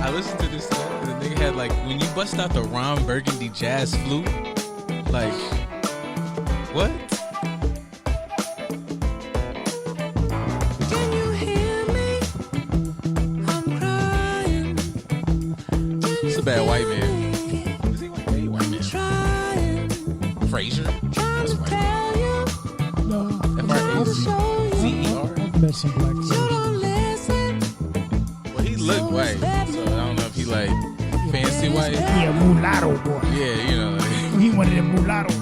I listened to this. The nigga had like when you bust out the Ron Burgundy jazz flute, like what? Can you hear me? I'm crying. It's a bad white man. Is he white? Yeah, he white man. Fraser. That's white man. No, F-R-A-Z-E-R. I've met some black folks. Well, he looked white, so I don't know if he like fancy white. Yeah, mulatto boy. Yeah, you know. Like, He one of them mulattos.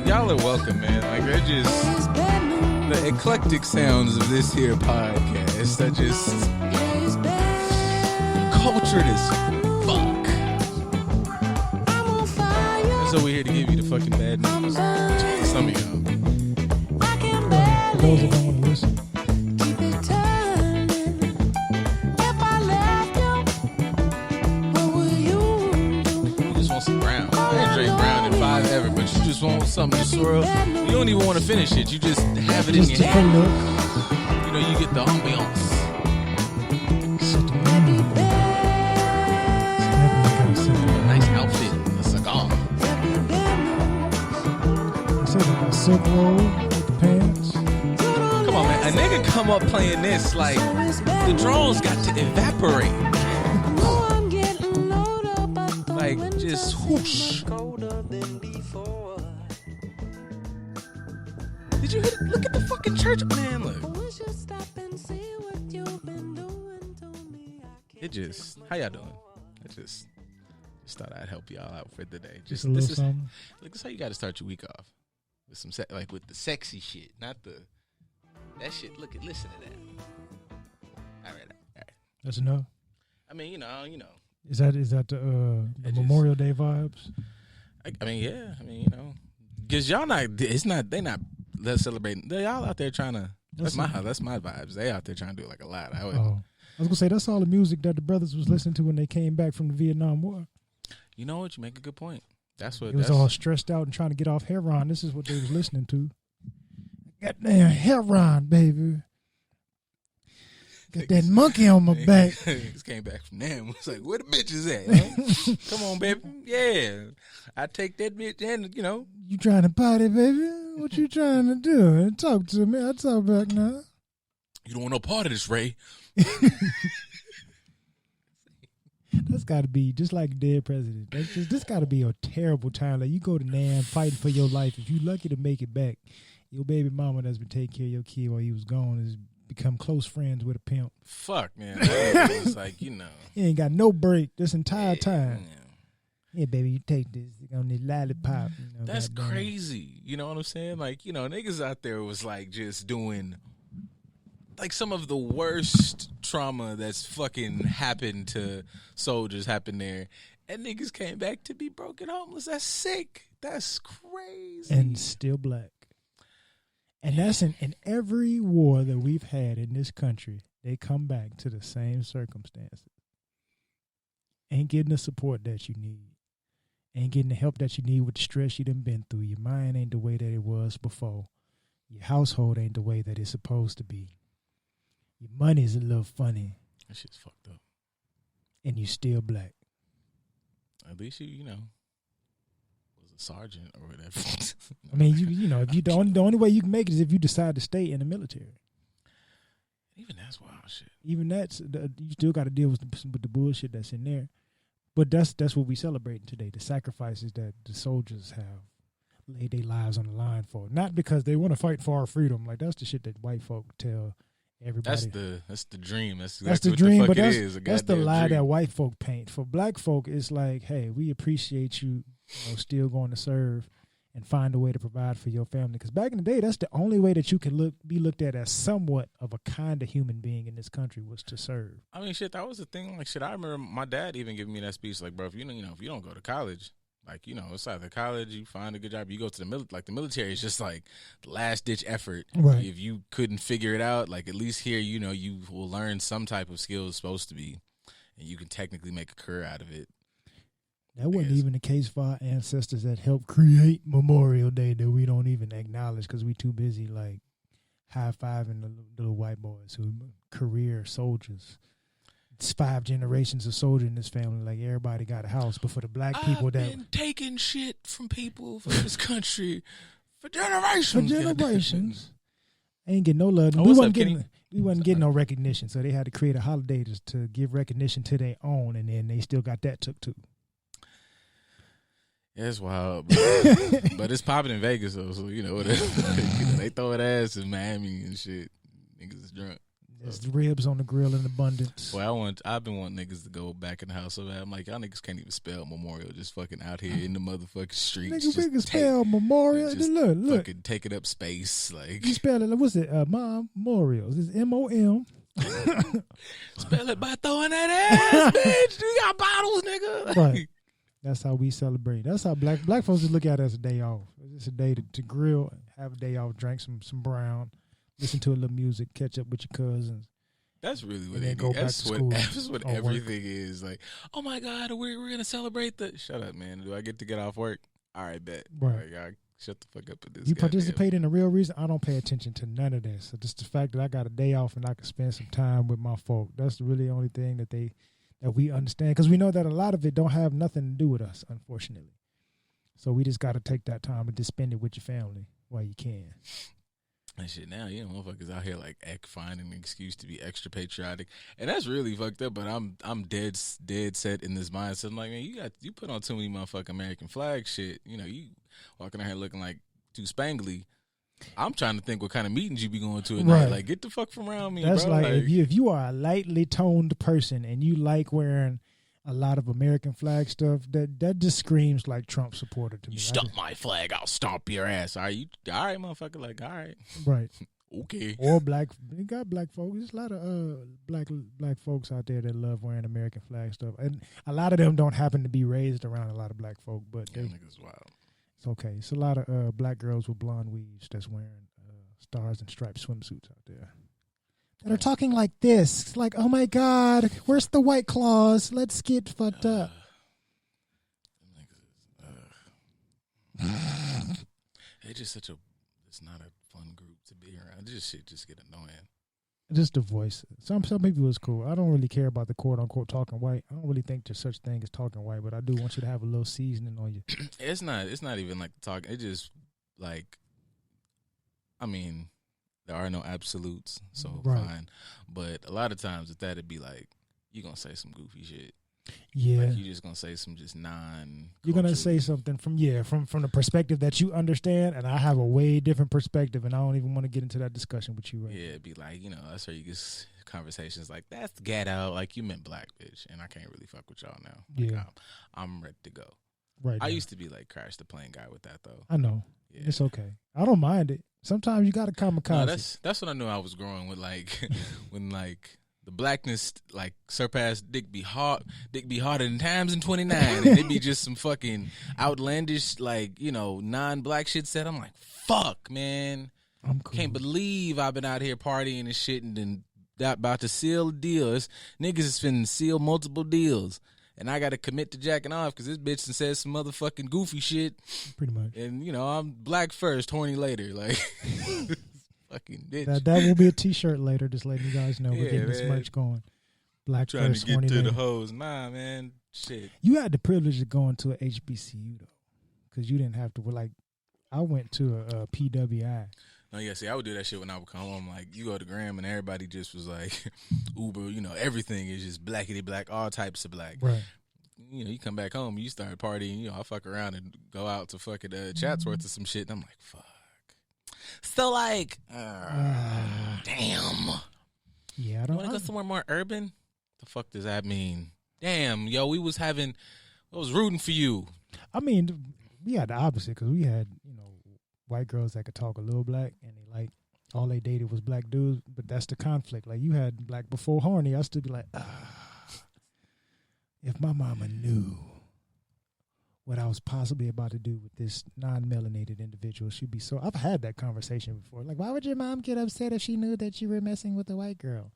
y'all are welcome, man. Like they're just the eclectic sounds of this here podcast. That just cultured as fuck. So we're here to give you the fucking bad news. Some of y'all. For those that don't want to listen. You just want some brown. I ain't drink brown in 5 ever, but you just want something to swirl. You don't even want to finish it. You just have it in your hand. You know, you get the ambiance. Nice outfit, a cigar. Silk roll with the pants. Come on, man. A nigga come up playing this like the drones got to evaporate. Like just whoosh. Did you hit? Look at the fucking church, man. Look. It just. How y'all doing? I just thought I'd help y'all out for the day. Just a little something. Look, this is how you got to start your week off with some like with the sexy shit, not the that shit. Listen to that. All right. That's enough. I mean, you know. Is that the Memorial Day vibes? I mean, yeah. I mean, you know, because y'all not. It's not. They not. They're celebrating. They all out there trying to. That's my vibes. They out there trying to do like a lot. I was gonna say that's all the music that the brothers was listening to when they came back from the Vietnam War. You know what? You make a good point. That's what it was all stressed out and trying to get off heroin. This is what they was listening to. Goddamn heroin, baby. Got that monkey on my back. Just came back from them. It's like, where the bitches at? Huh? Come on, baby. Yeah. I take that bitch and, you know. You trying to party, baby? What you trying to do? Talk to me. I'll talk back now. You don't want no part of this, Ray. That's got to be just like dead president. This got to be a terrible time. Like you go to Nam fighting for your life. If you lucky to make it back, your baby mama that's been taking care of your kid while you was gone is become close friends with a pimp. Fuck, man. It's like, you know. You ain't got no break this entire time. Yeah, baby, you take this on this lollipop. You know, that's crazy. You know what I'm saying? Like, you know, niggas out there was like just doing like some of the worst trauma that's fucking happened to soldiers happened there. And niggas came back to be broken homeless. That's sick. That's crazy. And still black. And that's in every war that we've had in this country, they come back to the same circumstances. Ain't getting the support that you need. Ain't getting the help that you need with the stress you done been through. Your mind ain't the way that it was before. Your household ain't the way that it's supposed to be. Your money's a little funny. That shit's fucked up. And you still black. At least you know, was a sergeant or whatever. I mean, you know, if you the only way you can make it is if you decide to stay in the military. Even that's wild shit. Even that's you still got to deal with the bullshit that's in there. But that's what we celebrating today. The sacrifices that the soldiers have laid their lives on the line for, not because they want to fight for our freedom. Like that's the shit that white folk tell everybody. That's the dream. That's exactly that's the what dream. The fuck but it is. That's the lie dream. that white folk paint. For black folk, it's like, hey, we appreciate you, still going to serve and find a way to provide for your family. Because back in the day, that's the only way that you can be looked at as somewhat of a kind of human being in this country was to serve. I mean, shit, that was the thing. Like, shit, I remember my dad even giving me that speech. Like, bro, if you don't go to college, like, it's either college, you find a good job, you go to the military is just like the last ditch effort. Right. If you couldn't figure it out, like at least here, you will learn some type of skill it's supposed to be, and you can technically make a career out of it. That wasn't even the case for our ancestors that helped create Memorial Day that we don't even acknowledge because we too busy like high-fiving the little white boys who career soldiers. It's 5 generations of soldier in this family. Like, everybody got a house. But for the black people I've been taking shit from people for this country for generations. Ain't getting no love. Oh, we what's wasn't up, getting Kenny? we wasn't getting no recognition. So they had to create a holiday to give recognition to their own, and then they still got that took too. Yeah, it's wild, but it's popping in Vegas though, so you know whatever. They throw it ass in Miami and shit. Niggas is drunk. There's ribs on the grill in abundance. Well, I've been wanting niggas to go back in the house so bad. I'm like, y'all niggas can't even spell Memorial. Just fucking out here in the motherfucking streets. Nigga, we can spell Memorial. Just Look. fucking taking up space. Like, You spell it. What's it? Memorial. It's MOM. spell it by throwing that ass, bitch. You got bottles, nigga. Right. That's how we celebrate. That's how black folks just look at it as a day off. It's a day to grill, have a day off, drink some brown, listen to a little music, catch up with your cousins. That's really what And then it go is. back That's to what, school that's what or work. everything is. Like, oh my God, we're gonna celebrate the. Shut up, man. Do I get to get off work? All right, bet. Right. Like, shut the fuck up with this. You goddamn- participate in the real reason. I don't pay attention to none of this. So just the fact that I got a day off and I can spend some time with my folk. That's really the only thing that we understand, because we know that a lot of it don't have nothing to do with us, unfortunately. So we just got to take that time and just spend it with your family while you can. And shit, now you know motherfuckers out here like finding an excuse to be extra patriotic, and that's really fucked up. But I'm dead set in this mindset. I'm like, man, you put on too many motherfucking American flag shit. You know, you walking out here looking like too spangly. I'm trying to think what kind of meetings you be going to at night. Right. Like, get the fuck from around me, That's bro. like if you are a lightly toned person and you like wearing a lot of American flag stuff, that just screams like Trump supporter to me. you stomp my flag, I'll stomp your ass. Are you all right, motherfucker? Like, all right, Right. okay. Or black. You got black folks. There's a lot of black folks out there that love wearing American flag stuff, and a lot of them don't happen to be raised around a lot of black folk, but Yeah, niggas wild. it's okay. It's a lot of black girls with blonde weaves that's wearing stars and striped swimsuits out there that are talking like this. It's like, oh my God, where's the White Claws? Let's get fucked up. It's just it's not a fun group to be around. This shit just get annoying. Just the voice. Some people is cool. I don't really care about the quote unquote talking white. I don't really think there's such thing as talking white, but I do want you to have a little seasoning on you. It's not even like talking. It just like, I mean, there are no absolutes, so Right. fine. But a lot of times with that, it'd be like, you're going to say some goofy shit. Yeah. Like, you're just going to say some just You're going to say something from the perspective that you understand, and I have a way different perspective, and I don't even want to get into that discussion with you right Yeah, it'd be like, you know, that's where you get conversations like, that's ghetto. Like, you meant black, bitch, and I can't really fuck with y'all now. Like, Yeah. I'm ready to go. right I now. used to be like Crash the Plane guy with that, though. I know. Yeah. It's okay. I don't mind it. Sometimes you got to kamikaze. No, that's what I knew I was growing with, like, when, like, the blackness, like, surpassed Dick be harder than times in 29. And it'd be just some fucking outlandish, like, you know, non-black shit said. I'm like, fuck, man. I'm cool. Can't believe I've been out here partying and shit and then about to seal deals. Niggas is finna seal multiple deals. And I got to commit to jacking off because this bitch done said some motherfucking goofy shit. Pretty much. And, you know, I'm black first, horny later. Like, fucking bitch. That will be a T-shirt later. Just letting you guys know we're Yeah, getting this man. merch going. Black Trying first, to get horny to later. the hoes. Nah, man. Shit. You had the privilege of going to a HBCU though, because you didn't have to. Like, I went to a PWI. No, yeah, see, I would do that shit when I would come home. Like, you go to Graham and everybody just was like, Uber, you know, everything is just blackity black, all types of black. Right. You know, you come back home, you start partying, you know, I fuck around and go out to fucking Chatsworth or some shit, and I'm like, fuck. So, like, damn. Yeah, I You don't. want to go somewhere more urban? The fuck does that mean? Damn, yo, I was rooting for you. I mean, we had the opposite because we had, you know, white girls that could talk a little black, and all they dated was black dudes. But that's the conflict. Like, you had black before horny. I still be like, if my mama knew what I was possibly about to do with this non-melanated individual, she'd be so. I've had that conversation before. Like, why would your mom get upset if she knew that you were messing with a white girl?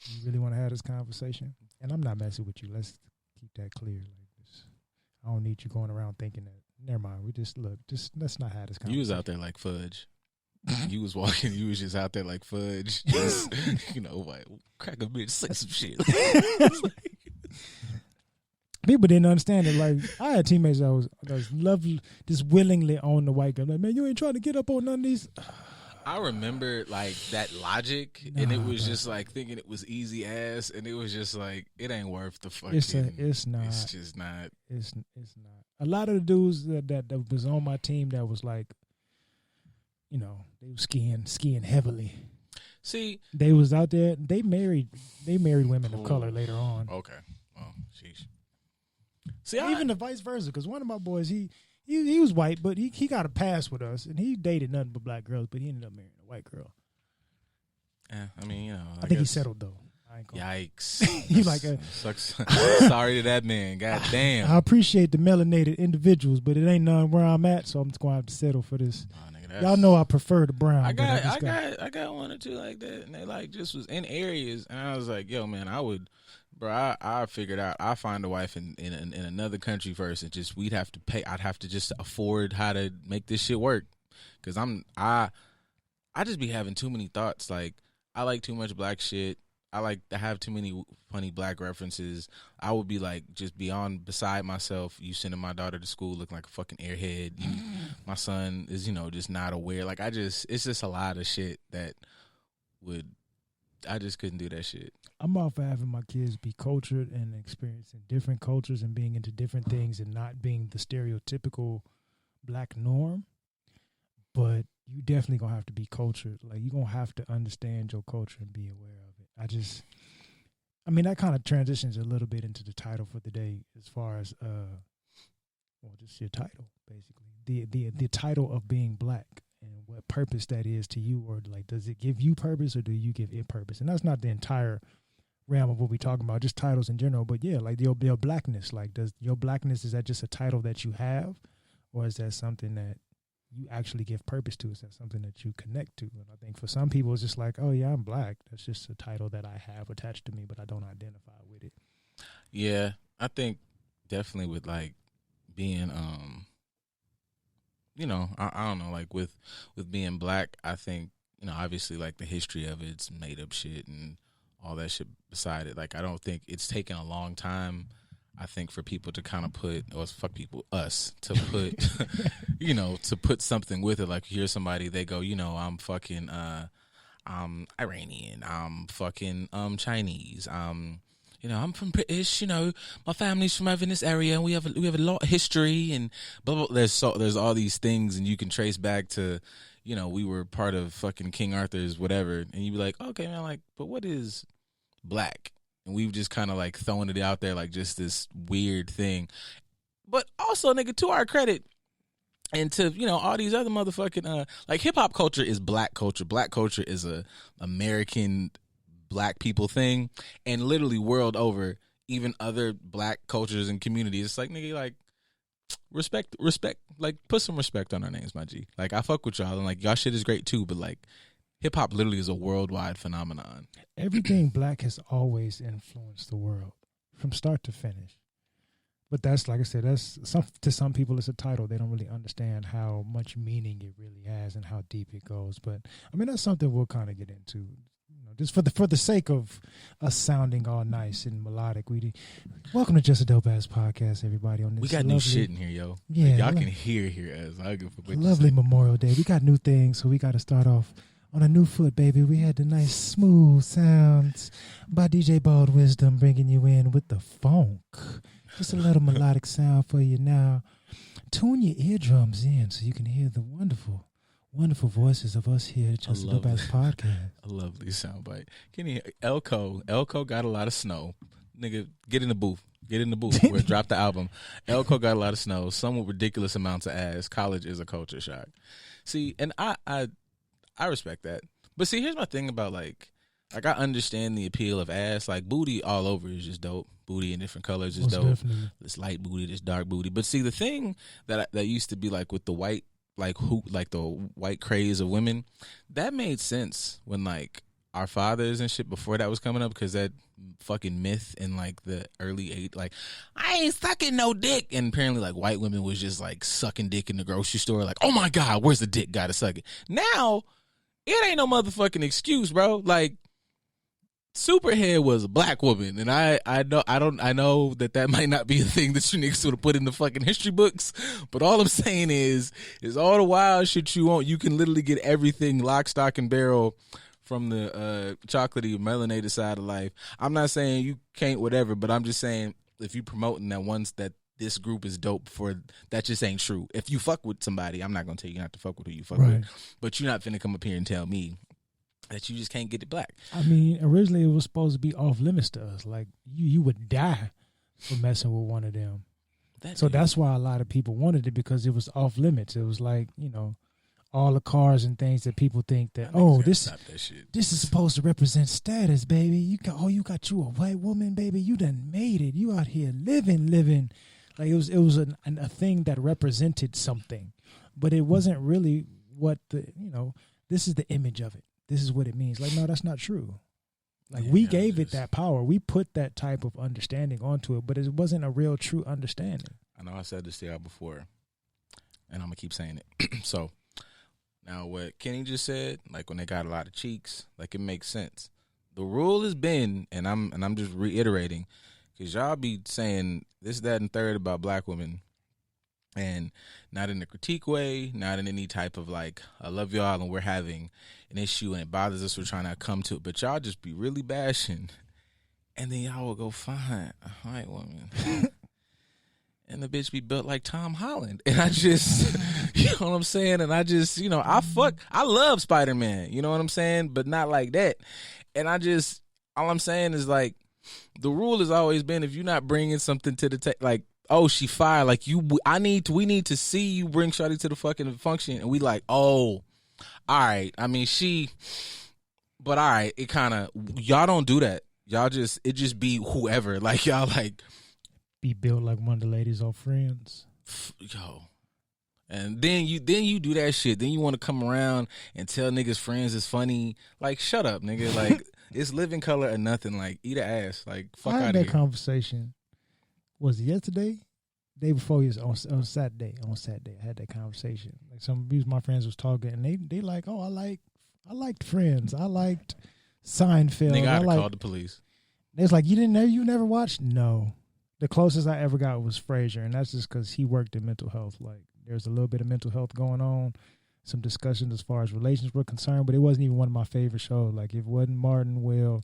You really want to have this conversation? And I'm not messing with you. Let's keep that clear. Like this, I don't need you going around thinking that. Never mind. We just let's not have this conversation. You was out there like fudge. You was walking, you was just out there like fudge, just, like crack a bitch, say some shit. People didn't understand it. Like, I had teammates that was lovely, just willingly on the white guy. Like, man, you ain't trying to get up on none of these. I remember like that logic, and it was just like thinking it was easy ass, and it was just like it ain't worth the fucking. It's not. It's just not. It's not. A lot of the dudes that was on my team that was like, they were skiing heavily. See, they was out there. They married women of color later on. Okay. Well, sheesh. See, even the vice versa, because one of my boys, he was white, but he got a pass with us, and he dated nothing but black girls, but he ended up marrying a white girl. Yeah, I mean, I think he settled though. Yikes! He's like, sucks. Sorry to that man. God damn. I appreciate the melanated individuals, but it ain't none where I'm at, so I'm just gonna have to settle for this. Oh, nigga, y'all know I prefer the brown. I got one or two like that, and they like just was in areas, and I was like, yo, man, I figured out I find a wife in another country first, and just we'd have to pay. I'd have to just afford how to make this shit work, because I just be having too many thoughts. Like, I like too much black shit. I like to have too many funny black references. I would be like just beside myself. You sending my daughter to school looking like a fucking airhead. My son is just not aware. Like, it's just a lot of shit that I just couldn't do that shit. I'm all for having my kids be cultured and experiencing different cultures and being into different things and not being the stereotypical black norm. But you definitely gonna have to be cultured. Like, you're gonna have to understand your culture and be aware of it. That kind of transitions a little bit into the title for the day, as far as just your title, basically. The title of being black and what purpose that is to you, or like, does it give you purpose or do you give it purpose? And that's not the entire realm of what we're talking about, just titles in general. But yeah, like your blackness, like, does your blackness, is that just a title that you have, or is that something that you actually give purpose to? Is that something that you connect to? And I think for some people it's just like, oh yeah, I'm black. That's just a title that I have attached to me, but I don't identify with it. Yeah, I think definitely with like being, I don't know, like with being black, I think, obviously like the history of it's made up shit and all that shit beside it. Like, I don't think it's taken a long time, I think, for people to kind of us to put, to put something with it. Like, you hear somebody, they go, I'm fucking, I'm Iranian, I'm fucking, Chinese, I'm from British, my family's from over in this area, and we have a lot of history and blah, blah. There's all these things, and you can trace back to, we were part of fucking King Arthur's whatever, and you'd be like, okay, man, like, but what is black? And we've just kind of like throwing it out there like just this weird thing. But also, nigga, to our credit, and to, all these other motherfucking, like, hip-hop culture is black culture. Black culture is a American black people thing. And literally world over, even other black cultures and communities, it's like, nigga, like, respect, like, put some respect on our names, my G. Like, I fuck with y'all, and like, y'all shit is great too, but like, hip-hop literally is a worldwide phenomenon. Everything black has always influenced the world from start to finish. But that's, like I said, to some people it's a title. They don't really understand how much meaning it really has and how deep it goes. But that's something we'll kind of get into. Just for the sake of us sounding all nice and melodic, welcome to Just a Dope Ass Podcast, everybody. On this, we got new shit in here, yo. Yeah, like, y'all can hear here as I go for lovely Memorial Day. We got new things, so we got to start off on a new foot, baby. We had the nice smooth sounds by DJ Bald Wisdom, bringing you in with the funk. Just a little melodic sound for you now. Tune your eardrums in so you can hear the wonderful, wonderful voices of us here at Just a Dope Ass Podcast. A lovely soundbite. Can you hear Elko got a lot of snow. Nigga, get in the booth. We'll drop the album. Elko got a lot of snow. Some with ridiculous amounts of ass. College is a culture shock. See, and I respect that. But see, here's my thing about like I understand the appeal of ass. Like, booty all over is just dope. Booty in different colors is dope. Definitely. This light booty, this dark booty. But see, the thing that used to be like with the white, like the white craze of women, that made sense when like our fathers and shit before that was coming up, because that fucking myth in like the early like, I ain't sucking no dick, and apparently like white women was just like sucking dick in the grocery store, like, oh my god, where's the dick, gotta suck it. Now it ain't no motherfucking excuse, bro. Like, Superhead was a black woman, and I know that might not be a thing that you niggas would have put in the fucking history books, but all I'm saying is all the wild shit you want, you can literally get everything lock, stock, and barrel from the chocolatey, melanated side of life. I'm not saying you can't whatever, but I'm just saying if you promoting that once that this group is dope, for that just ain't true. If you fuck with somebody, I'm not gonna tell you not to fuck with who you fuck with, but you're not finna come up here and tell me that you just can't get it black. I mean, originally it was supposed to be off limits to us. Like, you would die for messing with one of them. That's why a lot of people wanted it, because it was off limits. It was like, you know, all the cars and things that people think that, this is supposed to represent status, baby. You got you a white woman, baby. You done made it. You out here living. Like, it was a thing that represented something, but it wasn't really what this is the image of it. This is what it means. Like, no, that's not true. Like, we gave it that power. We put that type of understanding onto it, but it wasn't a real, true understanding. I know I said this to y'all before, and I'm going to keep saying it. So, now what Kenny just said, like when they got a lot of cheeks, like it makes sense. The rule has been, and I'm just reiterating, because y'all be saying this, that, and third about black women, and not in a critique way, not in any type of like, I love y'all and we're having an issue and it bothers us, we're trying to come to it, but y'all just be really bashing, and then y'all will go find a white woman and the bitch be built like Tom Holland, and I just, you know what I'm saying, and I just, I love Spider-Man, you know what I'm saying, but not like that, and all I'm saying is like, the rule has always been, if you're not bringing something to the like, oh, she fire, like we need to see you bring shawty to the fucking function, and we like, oh, all right. I mean, but all right, it kind of, y'all don't do that. Y'all it just be whoever. Like, y'all like be built like one of the ladies on Friends. Yo. And then you do that shit. Then you want to come around and tell niggas Friends is funny. Like, shut up, nigga. Like, it's living color or nothing. Like, eat an ass. Like, fuck out of here. I had that conversation. Was it yesterday? Day before, he was on Saturday. On Saturday, I had that conversation. Like, some of my friends was talking, and they like, oh, I liked Friends. I liked Seinfeld. Nigga, I'd have called the police. They was like, you never watched? No. The closest I ever got was Frasier, and that's just because he worked in mental health. Like, there's a little bit of mental health going on, some discussions as far as relations were concerned, but it wasn't even one of my favorite shows. Like, if it wasn't Martin, Will,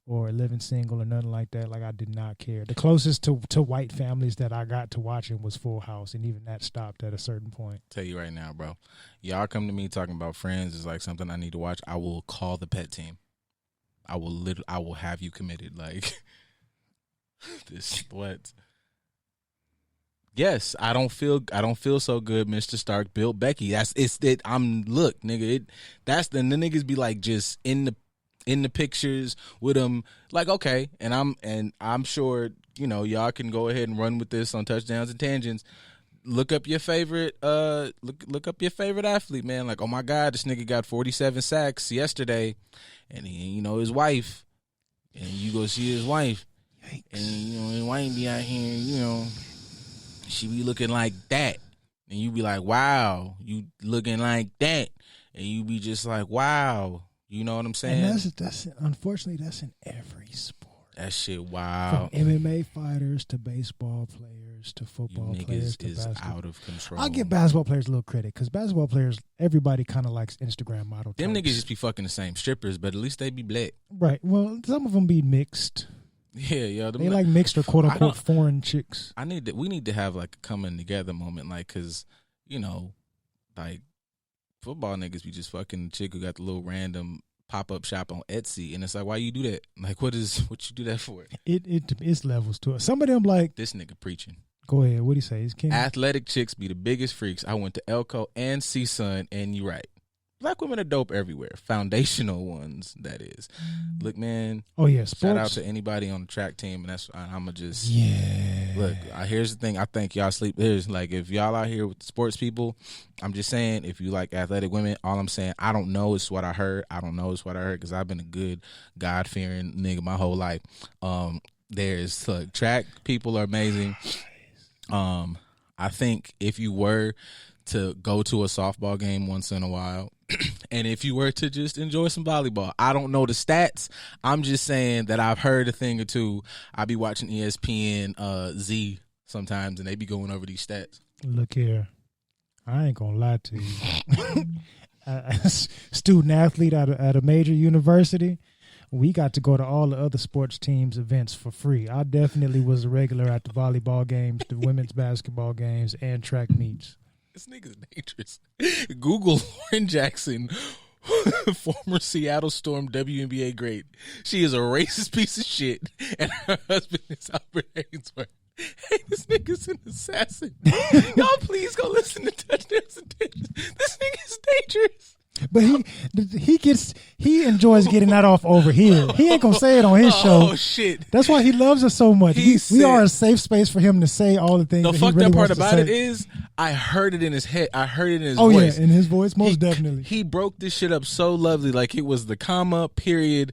or Living Single or nothing like that, like, I did not care. The closest to white families that I got to watching was Full House, and even that stopped at a certain point. Tell you right now, bro, y'all come to me talking about Friends is like something I need to watch, I will call the pet team. I will have you committed. Like, this what? Yes, I don't feel so good. Mr. Stark built Becky. That's it. Look, nigga. That's the niggas be like just in the pictures with them. Like, okay, and I'm sure y'all can go ahead and run with this on Touchdowns and Tangents. Look up your favorite look up your favorite athlete, man. Like, oh my God, this nigga got 47 sacks yesterday, and he, his wife, and you go see his wife. Yikes. And his wife be out here, she be looking like that, and you be like, wow, you looking like that, and you be just like, wow, you know what I'm saying? And that's unfortunately that's in every sport. That shit, wow. From MMA fighters to baseball players to football players to basketball. Out of control. I'll give basketball players a little credit, because basketball players, everybody kind of likes Instagram model Them types. niggas just be fucking the same strippers, but at least they be black. Right. Well, some of them be mixed. Yeah. They like mixed or quote unquote foreign chicks. We need to have like a coming together moment, like, cause like football niggas be just fucking the chick who got the little random pop-up shop on Etsy, and it's like, why you do that? Like, what you do that for? It's levels to it. Some of them, like, this nigga preaching. Go ahead. What do you say? Athletic chicks be the biggest freaks. I went to Elko and CSUN, and you right. black women are dope everywhere. Foundational ones, that is. Look, man. Oh yeah, Shout sports. out to anybody on the track team, and that's I'ma just Yeah. look. Here's the thing. I think y'all sleep. Here's like if y'all out here with the sports people, I'm just saying if you like athletic women, all I'm saying I don't know is what I heard. I don't know is what I heard because I've been a good God fearing nigga my whole life. There's track people are amazing. I think if you were to go to a softball game once in a while, and if you were to just enjoy some volleyball, I don't know the stats. I'm just saying that I've heard a thing or two. I be watching ESPN Z sometimes, and they be going over these stats. Look here, I ain't gonna lie to you. As student athlete at a major university, we got to go to all the other sports teams' events for free. I definitely was a regular at the volleyball games, the women's basketball games, and track meets. This nigga's dangerous. Google Lauren Jackson, former Seattle Storm WNBA great. She is a racist piece of shit, and her husband is Albert Hainsworth. Hey, this nigga's an assassin. Y'all please go listen to Touchdowns and Dangerous. This nigga's dangerous. But he enjoys getting that off over here. He ain't gonna say it on his show. Oh shit! That's why he loves us so much. He We are a safe space for him to say all the things. The that fucked he really up part wants to about it say. is I heard it in his head. I heard it in his Oh voice. yeah, in his voice, most definitely. He broke this shit up so lovely, like it was the comma period.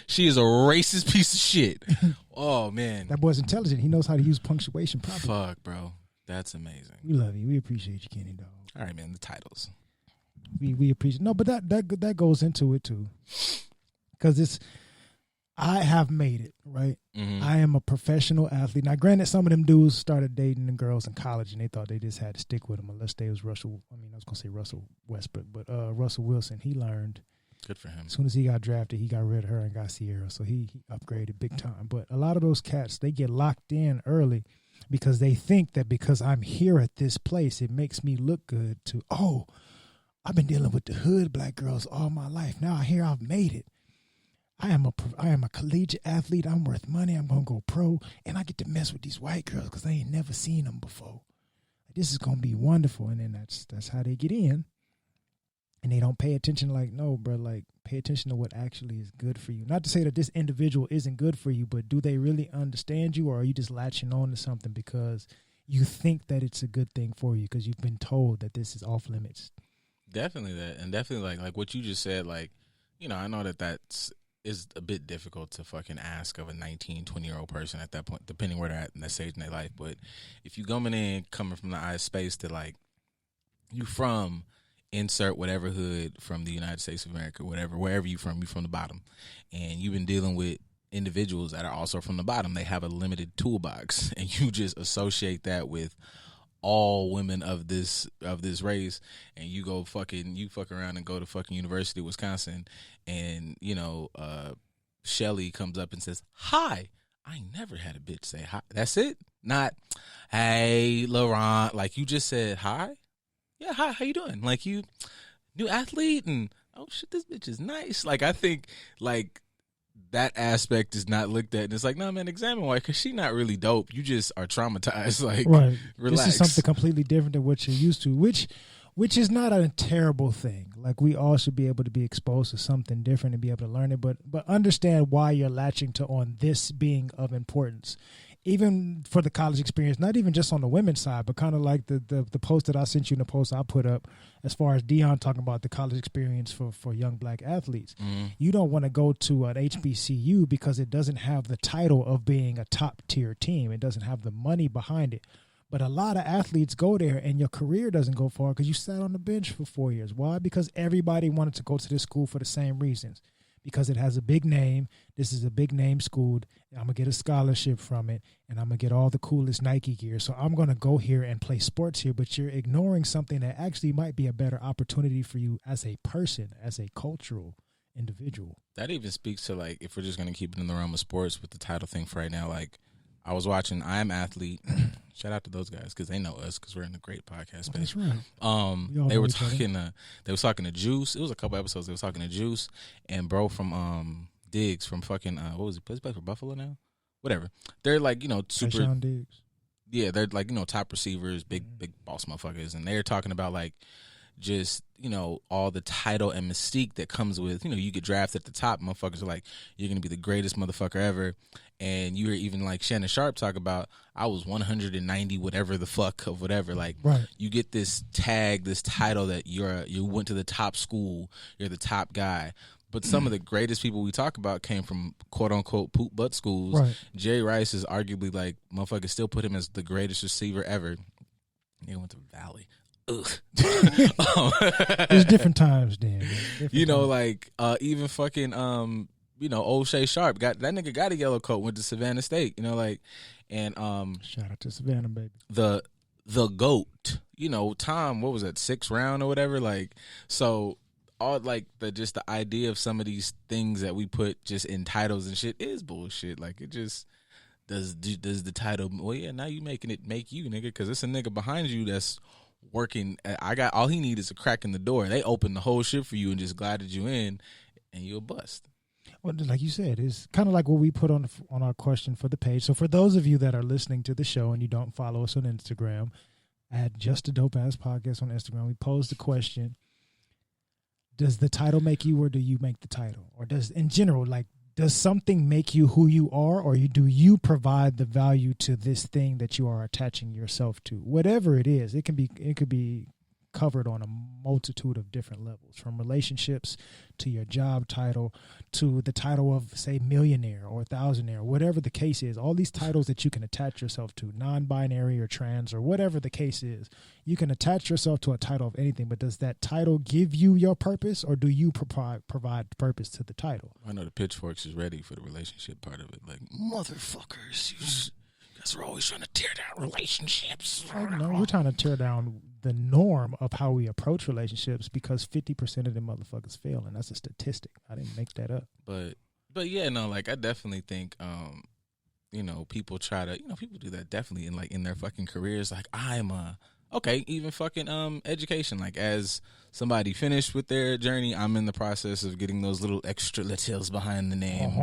She is a racist piece of shit. Oh man, That boy's intelligent. He knows how to use punctuation properly. fuck, bro, that's amazing. We love you. We appreciate you, Kenny Dog. All right, man. The titles. We appreciate no, but that goes into it too, because I have made it right. Mm-hmm. I am a professional athlete. Now, granted, some of them dudes started dating the girls in college, and they thought they just had to stick with them unless they was Russell. I mean, I was gonna say Russell Westbrook, but Russell Wilson. He learned. Good for him. As soon as he got drafted, he got rid of her and got Sierra, so he upgraded big time. But a lot of those cats, they get locked in early because they think that because I'm here at this place, it makes me look good to, oh, I've been dealing with the hood black girls all my life. Now I hear I've made it. I am a collegiate athlete. I'm worth money. I'm going to go pro, and I get to mess with these white girls because I ain't never seen them before. This is going to be wonderful, and then that's how they get in. And they don't pay attention like, no, bro, like pay attention to what actually is good for you. Not to say that this individual isn't good for you, but do they really understand you, or are you just latching on to something because you think that it's a good thing for you because you've been told that this is off limits? Definitely that, and definitely like what you just said. Like, you know, I know that's is a bit difficult to fucking ask of a 19, 20-year-old person at that point, depending where they're at in that stage in their life. But if you coming from the eye of space to like you from insert whatever hood from the United States of America, whatever, wherever you from the bottom, and you've been dealing with individuals that are also from the bottom. They have a limited toolbox, and you just associate that with all women of this race, and you fuck around and go to fucking University of Wisconsin, and you know Shelly comes up and says hi. I ain't never had a bitch say hi. That's it. Not hey Laurent. Like you just said hi. Yeah, hi. How you doing? Like you new athlete, and oh shit, this bitch is nice. Like I think like that aspect is not looked at, and it's like, no, man, examine why, because she not really dope. You just are traumatized. Like, right, relax. This is something completely different than what you're used to, which is not a terrible thing. Like we all should be able to be exposed to something different and be able to learn it, but understand why you're latching on this being of importance. Even for the college experience, not even just on the women's side, but kind of like the post that I sent you and the post I put up as far as Dion talking about the college experience for young black athletes. Mm-hmm. You don't want to go to an HBCU because it doesn't have the title of being a top tier team. It doesn't have the money behind it. But a lot of athletes go there and your career doesn't go far because you sat on the bench for 4 years. Why? Because everybody wanted to go to this school for the same reasons. Because it has a big name. This is a big name school. I'm going to get a scholarship from it, and I'm going to get all the coolest Nike gear. So I'm going to go here and play sports here, but you're ignoring something that actually might be a better opportunity for you as a person, as a cultural individual. That even speaks to, like, if we're just going to keep it in the realm of sports with the title thing for right now, like, I was watching I Am Athlete. Shout out to those guys because they know us because we're in a great podcast space. That's right. They were talking. They was talking to Juice. It was a couple episodes. They was talking to Juice and bro from Diggs from fucking what was he? Plays back for Buffalo now. Whatever. They're like super. Sean Diggs. Yeah, they're like top receivers, big boss motherfuckers, and they're talking about like just, all the title and mystique that comes with, you get drafted at the top. Motherfuckers are like, you're going to be the greatest motherfucker ever. And you hear even like Shannon Sharp talk about, I was 190 whatever the fuck of whatever. Like, Right. you get this tag, this title that you went to the top school, you're the top guy. But some of the greatest people we talk about came from quote unquote poop butt schools. Right. Jerry Rice is arguably like, motherfuckers still put him as the greatest receiver ever. He went to Valley. Ugh. There's different times, Dan. Different times. Like even fucking O'Shea Sharp that nigga got a yellow coat, went to Savannah State, and Shout out to Savannah, baby. the GOAT, Tom, what was that, 6th round or whatever, like, so all like the idea of some of these things that we put just in titles and shit is bullshit. Like, it just does the title, well, yeah, now you making it make you, nigga, because it's a nigga behind you that's working. I got all he need is a crack in the door. They open the whole shit for you and just glided you in, and you'll bust. Well, like you said, it's kind of like what we put on our question for the page. So for those of you that are listening to the show and you don't follow us on Instagram, at Just a Dope Ass Podcast on Instagram, we posed the question: does the title make you, or do you make the title? Or in general, does something make you who you are, or do you provide the value to this thing that you are attaching yourself to? Whatever it is, it could be covered on a multitude of different levels, from relationships to your job title to the title of, say, millionaire or thousandaire, whatever the case is. All these titles that you can attach yourself to, non-binary or trans or whatever the case is, you can attach yourself to a title of anything. But does that title give you your purpose, or do you provide purpose to the title? I know the pitchforks is ready for the relationship part of it. Like, motherfuckers, you guys are always trying to tear down relationships. No, we're trying to tear down the norm of how we approach relationships, because 50% of them motherfuckers fail, and that's a statistic. I didn't make that up. But yeah, no, like, I definitely think people try to, people do that definitely in their fucking careers. Like, I'm okay, even fucking education. Like, as somebody finished with their journey, I'm in the process of getting those little extra details behind the name.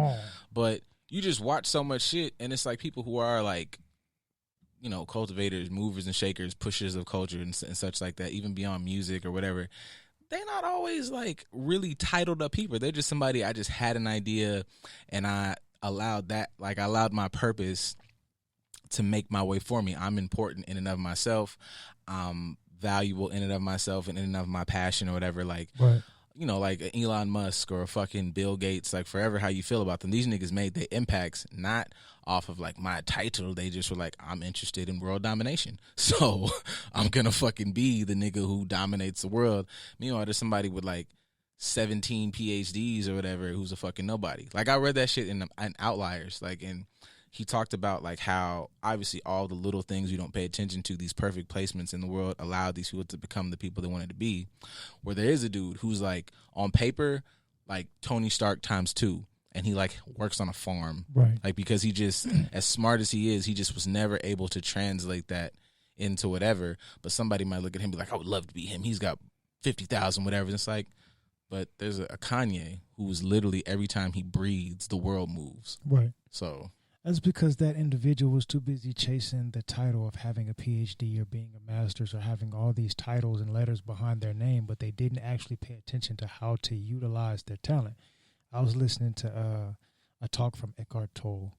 But you just watch so much shit, and it's like people who are like, cultivators, movers and shakers, pushers of culture and such like that, even beyond music or whatever, they're not always like really titled up people. They're just somebody, I just had an idea and I allowed my purpose to make my way for me. I'm important in and of myself. I'm valuable in and of myself and in and of my passion or whatever. Like, right. Like Elon Musk or fucking Bill Gates, like, forever how you feel about them. These niggas made their impacts not off of like my title. They just were like, I'm interested in world domination, so I'm gonna fucking be the nigga who dominates the world. Meanwhile, there's somebody with like 17 PhDs or whatever who's a fucking nobody. Like, I read that shit in Outliers, like, and he talked about like how obviously all the little things you don't pay attention to, these perfect placements in the world, allowed these people to become the people they wanted to be. Where there is a dude who's like on paper like Tony Stark ×2, and he like works on a farm, right? Like, because he just, as smart as he is, he just was never able to translate that into whatever. But somebody might look at him and be like, I would love to be him. He's got 50,000 whatever. And it's like, but there's a Kanye who's literally every time he breathes, the world moves. Right. So that's because that individual was too busy chasing the title of having a PhD or being a master's or having all these titles and letters behind their name, but they didn't actually pay attention to how to utilize their talent. I was listening to a talk from Eckhart Tolle,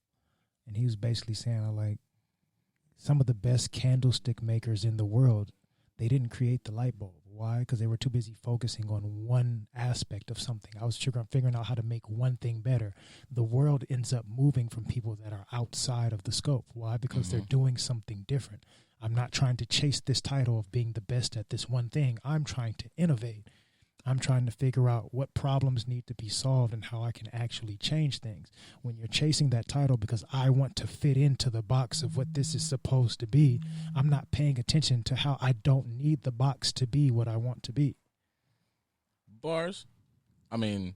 and he was basically saying, like, some of the best candlestick makers in the world, they didn't create the light bulb. Why? Because they were too busy focusing on one aspect of something. I was figuring out how to make one thing better. The world ends up moving from people that are outside of the scope. Why? Because they're doing something different. I'm not trying to chase this title of being the best at this one thing. I'm trying to innovate. I'm trying to figure out what problems need to be solved and how I can actually change things. When you're chasing that title because I want to fit into the box of what this is supposed to be, I'm not paying attention to how I don't need the box to be what I want to be. Bars. I mean,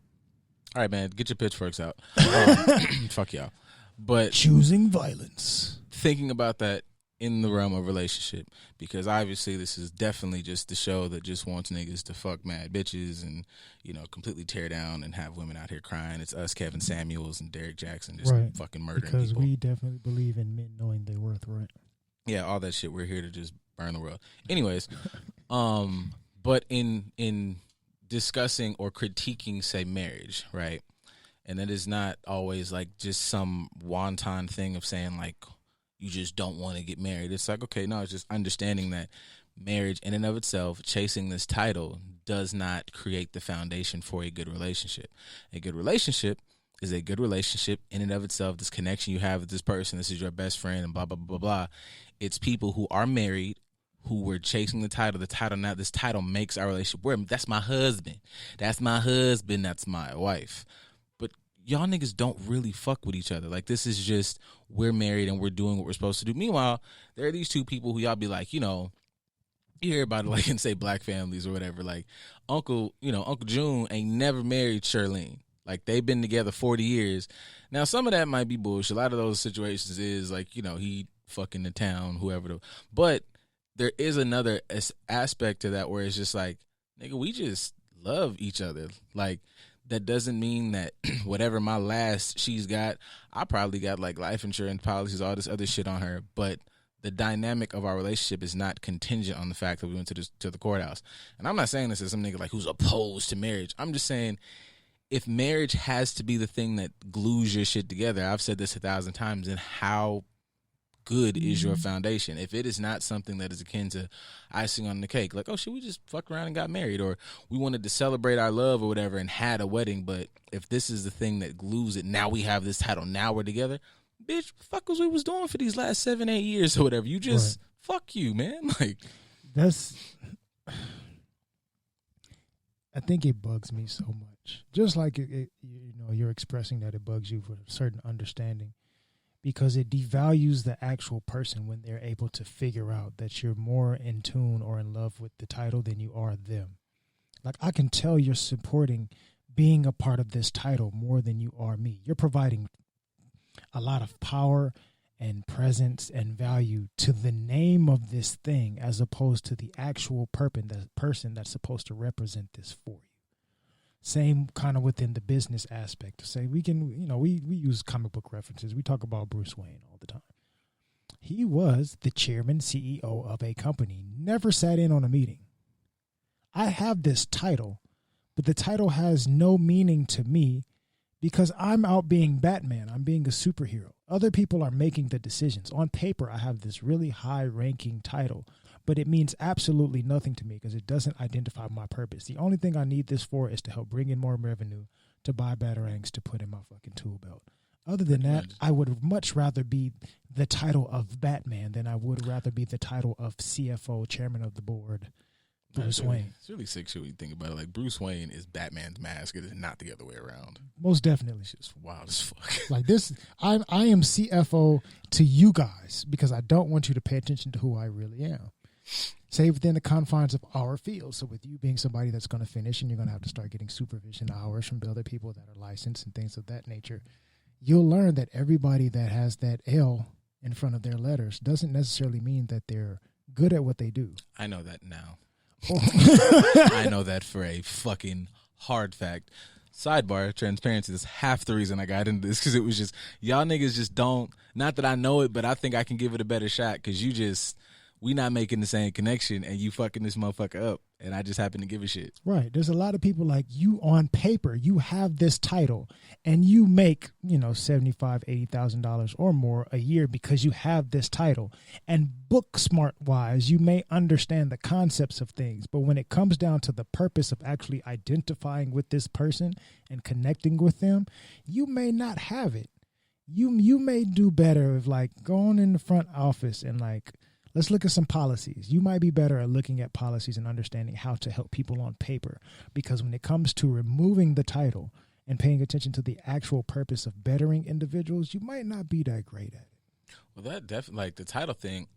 all right, man, get your pitchforks out. Fuck y'all. But choosing violence. Thinking about that in the realm of relationship, because obviously this is definitely just the show that just wants niggas to fuck mad bitches and, completely tear down and have women out here crying. It's us, Kevin Samuels and Derek Jackson, just fucking murdering because people. We definitely believe in men knowing their worth, right? Yeah, all that shit. We're here to just burn the world. Anyways, But in discussing or critiquing, say, marriage, right? And it is not always like just some wanton thing of saying like you just don't want to get married. It's like, okay, no, it's just understanding that marriage in and of itself, chasing this title, does not create the foundation for a good relationship. A good relationship is a good relationship in and of itself. This connection you have with this person, this is your best friend, and blah, blah, blah, blah, blah. It's people who are married, who were chasing the title. The title, now this title makes our relationship work. That's my husband. That's my husband. That's my wife. But y'all niggas don't really fuck with each other. Like, this is just, we're married and we're doing what we're supposed to do. Meanwhile, there are these two people who y'all be like, you know, you hear about it like in, say, black families or whatever. Like, Uncle June ain't never married Shirlene. Like, they've been together 40 years. Now, some of that might be bullshit. A lot of those situations is like, you know, he fucking the town, whoever. But there is another aspect to that where it's just like, nigga, we just love each other. Like, that doesn't mean that whatever my last she's got, I probably got like life insurance policies, all this other shit on her. But the dynamic of our relationship is not contingent on the fact that we went to the courthouse. And I'm not saying this as some nigga like who's opposed to marriage. I'm just saying, if marriage has to be the thing that glues your shit together, I've said this 1,000 times, then how good is your foundation? If it is not something that is akin to icing on the cake, like, oh shit, we just fucked around and got married, or we wanted to celebrate our love or whatever and had a wedding, but if this is the thing that glues it, now we have this title, now we're together, bitch, fuck was we was doing for these last 7-8 years or whatever. You just fuck you, man. Like, that's, I think it bugs me so much. Just like it, you know, you're expressing that it bugs you for a certain understanding, because it devalues the actual person when they're able to figure out that you're more in tune or in love with the title than you are them. Like, I can tell you're supporting being a part of this title more than you are me. You're providing a lot of power and presence and value to the name of this thing as opposed to the actual person that's supposed to represent this for you. Same kind of within the business aspect to say we can, you know, we use comic book references. We talk about Bruce Wayne all the time. He was the chairman, CEO of a company, never sat in on a meeting. I have this title, but the title has no meaning to me because I'm out being Batman. I'm being a superhero. Other people are making the decisions. On paper, I have this really high-ranking title, but it means absolutely nothing to me because it doesn't identify my purpose. The only thing I need this for is to help bring in more revenue, to buy batarangs to put in my fucking tool belt. Other than that, I would much rather be the title of Batman than I would rather be the title of CFO, chairman of the board, Bruce Wayne. It's really sick shit when you think about it. Like, Bruce Wayne is Batman's mask. It is not the other way around. Most definitely. It's just wild as fuck. Like this, I am CFO to you guys because I don't want you to pay attention to who I really am. Say within the confines of our field. So with you being somebody that's going to finish and you're going to have to start getting supervision hours from other people that are licensed and things of that nature, you'll learn that everybody that has that L in front of their letters doesn't necessarily mean that they're good at what they do. I know that now. I know that for a fucking hard fact. Sidebar, transparency, that's half the reason I got into this, because it was just, y'all niggas just don't, not that I know it, but I think I can give it a better shot, because we not making the same connection, and you fucking this motherfucker up, and I just happen to give a shit. Right. There's a lot of people like you on paper, you have this title, and you make, $75,000, $80,000 or more a year because you have this title. And book smart wise, you may understand the concepts of things, but when it comes down to the purpose of actually identifying with this person and connecting with them, you may not have it. You may do better of like going in the front office and like, let's look at some policies. You might be better at looking at policies and understanding how to help people on paper, because when it comes to removing the title and paying attention to the actual purpose of bettering individuals, you might not be that great at it. Well, that definitely, like, the title thing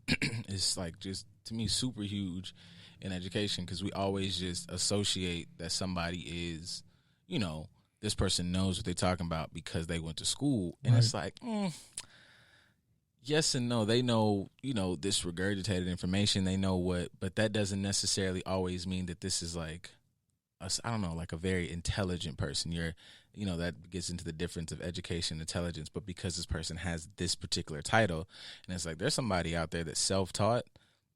is like just, to me, super huge in education, because we always just associate that somebody is, this person knows what they're talking about because they went to school. And It's like, yes and no. They know, this regurgitated information. They know what, but that doesn't necessarily always mean that this is like, like a very intelligent person. That gets into the difference of education and intelligence. But because this person has this particular title, and it's like, there's somebody out there that's self-taught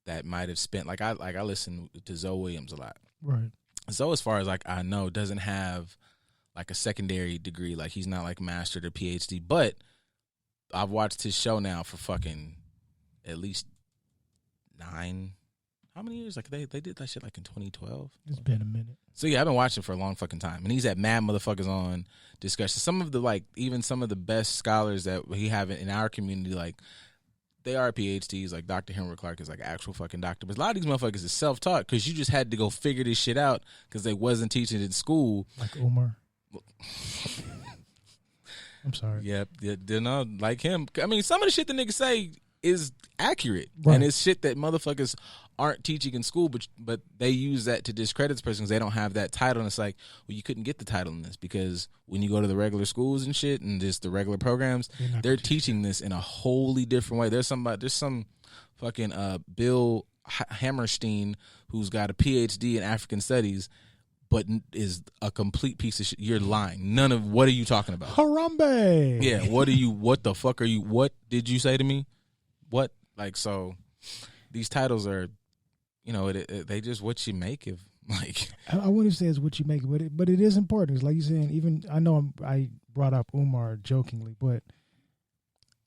that might have spent, I listen to Zoe Williams a lot. Right. So as far as like I know, doesn't have like a secondary degree. Like he's not like mastered or PhD. But I've watched his show now for fucking at least 9. How many years? Like they did that shit like in 2012. It's been a minute. So yeah, I've been watching for a long fucking time, and he's at mad motherfuckers on discussion. Some of the like even some of the best scholars that we have in our community, like they are PhDs. Like Dr. Henry Clark is like actual fucking doctor, but a lot of these motherfuckers is self taught because you just had to go figure this shit out because they wasn't teaching it in school. Like Umar. I'm sorry. Yeah, you know, like him. I mean, some of the shit the niggas say is accurate, Right. and it's shit that motherfuckers aren't teaching in school, but they use that to discredit this person because they don't have that title. And it's like, well, you couldn't get the title in this because when you go to the regular schools and shit and just the regular programs, they're teaching this in a wholly different way. There's some fucking Bill Hammerstein who's got a PhD in African studies, but is a complete piece of shit. You're lying. None of what are you talking about? Harambe. Yeah, what the fuck are you? What did you say to me? What? Like, so these titles are, you know, they just what you make of, like. I wouldn't say it's what you make, but it is important. It's like you're saying, even, I know I brought up Umar jokingly, but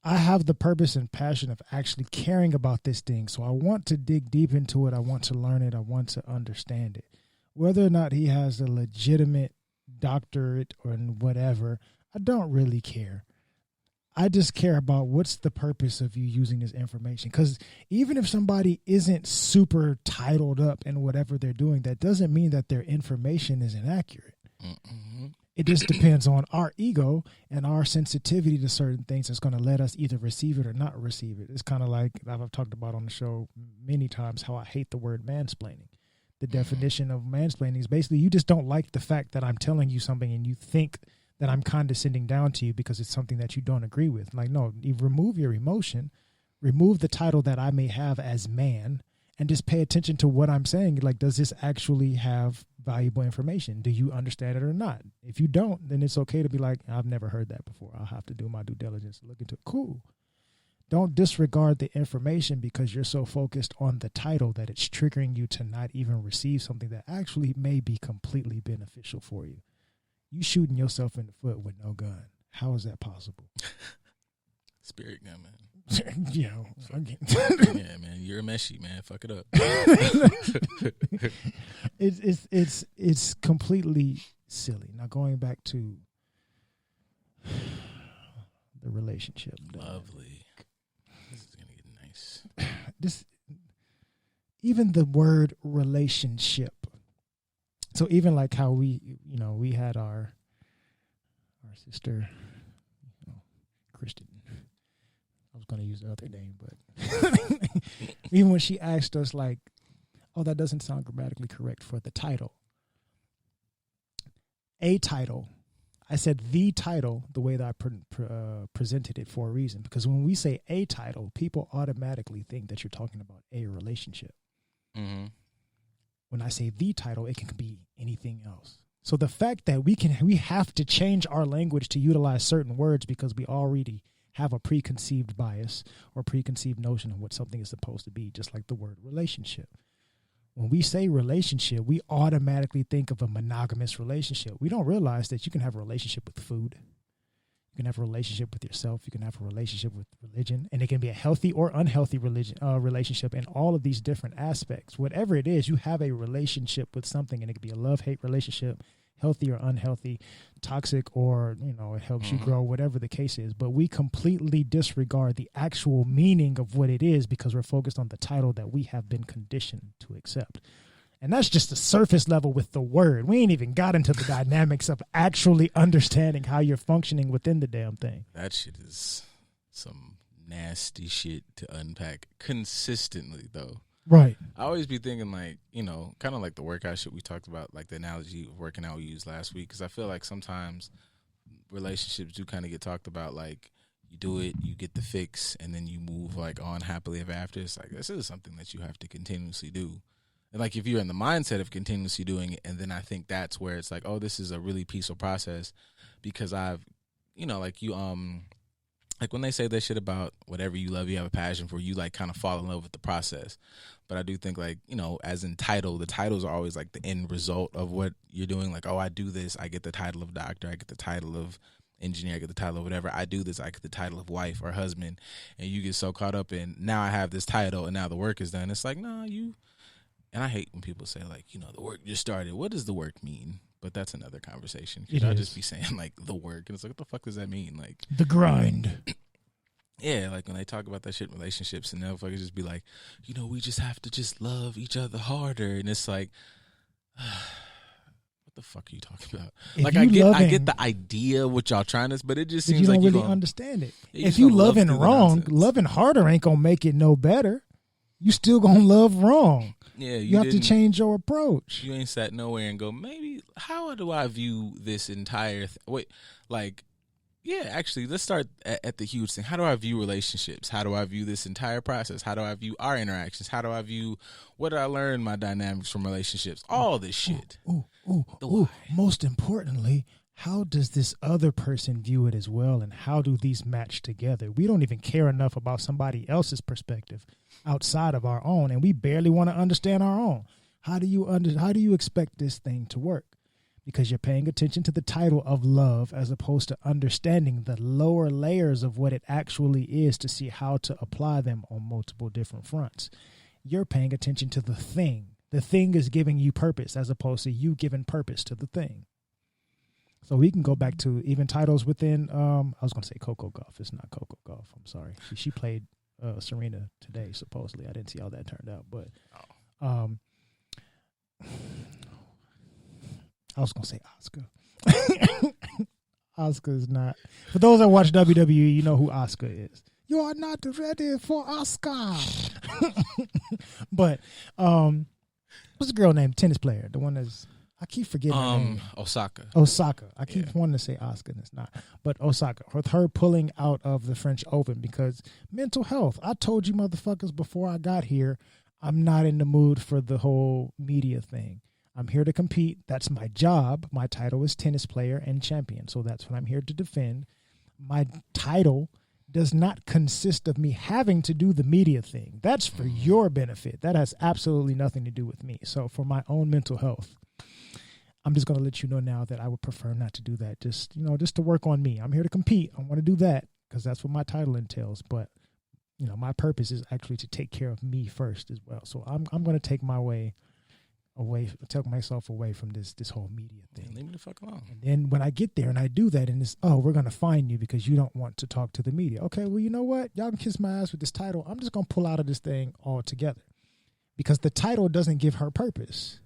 I have the purpose and passion of actually caring about this thing. So I want to dig deep into it. I want to learn it. I want to understand it. Whether or not he has a legitimate doctorate or whatever, I don't really care. I just care about what's the purpose of you using this information. Because even if somebody isn't super titled up in whatever they're doing, that doesn't mean that their information is inaccurate. Mm-hmm. It just depends on our ego and our sensitivity to certain things that's going to let us either receive it or not receive it. It's kind of like I've talked about on the show many times how I hate the word mansplaining. The definition of mansplaining is basically you just don't like the fact that I'm telling you something and you think that I'm condescending down to you because it's something that you don't agree with. Like, no, you remove your emotion, remove the title that I may have as man, and just pay attention to what I'm saying. Like, does this actually have valuable information? Do you understand it or not? If you don't, then it's okay to be like, I've never heard that before. I'll have to do my due diligence to look into it. Cool. Don't disregard the information because you're so focused on the title that it's triggering you to not even receive something that actually may be completely beneficial for you. You shooting yourself in the foot with no gun. How is that possible? Spirit gun, man. You know, Yeah, man. You're a meshy, man. Fuck it up. it's completely silly. Now going back to the relationship. Lovely. This is gonna get nice. This, even the word relationship. So even like how we had our sister, Kristen. I was going to use the other name, but even when she asked us like, oh, that doesn't sound grammatically correct for the title. A title. I said the title the way that I presented it for a reason. Because when we say a title, people automatically think that you're talking about a relationship. Mm-hmm. When I say the title, it can be anything else. So the fact that we have to change our language to utilize certain words because we already have a preconceived bias or preconceived notion of what something is supposed to be, just like the word relationship. When we say relationship, we automatically think of a monogamous relationship. We don't realize that you can have a relationship with food. You can have a relationship with yourself. You can have a relationship with religion, and it can be a healthy or unhealthy relationship in all of these different aspects. Whatever it is, you have a relationship with something, and it could be a love-hate relationship, healthy or unhealthy, toxic or, it helps you grow, whatever the case is. But we completely disregard the actual meaning of what it is because we're focused on the title that we have been conditioned to accept. And that's just the surface level with the word. We ain't even got into the dynamics of actually understanding how you're functioning within the damn thing. That shit is some nasty shit to unpack consistently, though. Right. I always be thinking like, kind of like the workout shit we talked about, like the analogy of working out we used last week. Because I feel like sometimes relationships do kind of get talked about like you do it, you get the fix, and then you move like on happily ever after. It's like this is something that you have to continuously do. And like if you're in the mindset of continuously doing it, and then I think that's where it's like, oh, this is a really peaceful process because I've, like you, like when they say that shit about whatever you love, you have a passion for, you like kind of fall in love with the process. But I do think, like, you know, as in title, the titles are always like the end result of what you're doing. Like, oh, I do this, I get the title of doctor, I get the title of engineer, I get the title of whatever. I do this, I get the title of wife or husband. And you get so caught up in, now I have this title and now the work is done. It's like, nah, and I hate when people say, like, you know, the work just started. What does the work mean? But that's another conversation. I'll just be saying, like, the work. And it's like, what the fuck does that mean? Like, the grind. Yeah, like when they talk about that shit in relationships, and they'll fucking just be like, you know, we just have to just love each other harder. And it's like, what the fuck are you talking about? If like, I get the idea of what y'all trying to, but it just seems you don't like really you don't understand it. Yeah, if you gonna love loving through the wrong, nonsense. loving harder ain't gonna make it no better. You still gonna love wrong. Yeah, You have to change your approach. You ain't sat nowhere and go, maybe, how do I view this entire wait, like, yeah, actually, let's start at the huge thing. How do I view relationships? How do I view this entire process? How do I view our interactions? How do I view, what did I learn my dynamics from relationships? All this shit. Ooh. Most importantly, how does this other person view it as well, and how do these match together? We don't even care enough about somebody else's perspective outside of our own, and we barely want to understand our own. How do you expect this thing to work? Because you're paying attention to the title of love as opposed to understanding the lower layers of what it actually is to see how to apply them on multiple different fronts. You're paying attention to the thing. The thing is giving you purpose as opposed to you giving purpose to the thing. So we can go back to even titles within, I was going to say Coco Golf. It's not Coco Golf. I'm sorry. She played Serena today, supposedly. I didn't see how that turned out. But I was going to say Oscar. Oscar is not. For those that watch WWE, you know who Oscar is. You are not ready for Oscar. But what's the girl named tennis player? The one that's, I keep forgetting her name. Osaka. I keep wanting to say Oscar, and it's not. But Osaka, with her pulling out of the French Open because mental health. I told you motherfuckers before I got here, I'm not in the mood for the whole media thing. I'm here to compete. That's my job. My title is tennis player and champion. So that's what I'm here to defend. My title does not consist of me having to do the media thing. That's for your benefit. That has absolutely nothing to do with me. So for my own mental health, I'm just going to let you know now that I would prefer not to do that. Just to work on me. I'm here to compete. I want to do that because that's what my title entails. But, my purpose is actually to take care of me first as well. So I'm going to take myself away from this whole media thing. Leave me the fuck alone. And then when I get there and I do that and it's, we're going to fine you because you don't want to talk to the media. Okay, well, you know what? Y'all can kiss my ass with this title. I'm just going to pull out of this thing altogether because the title doesn't give her purpose.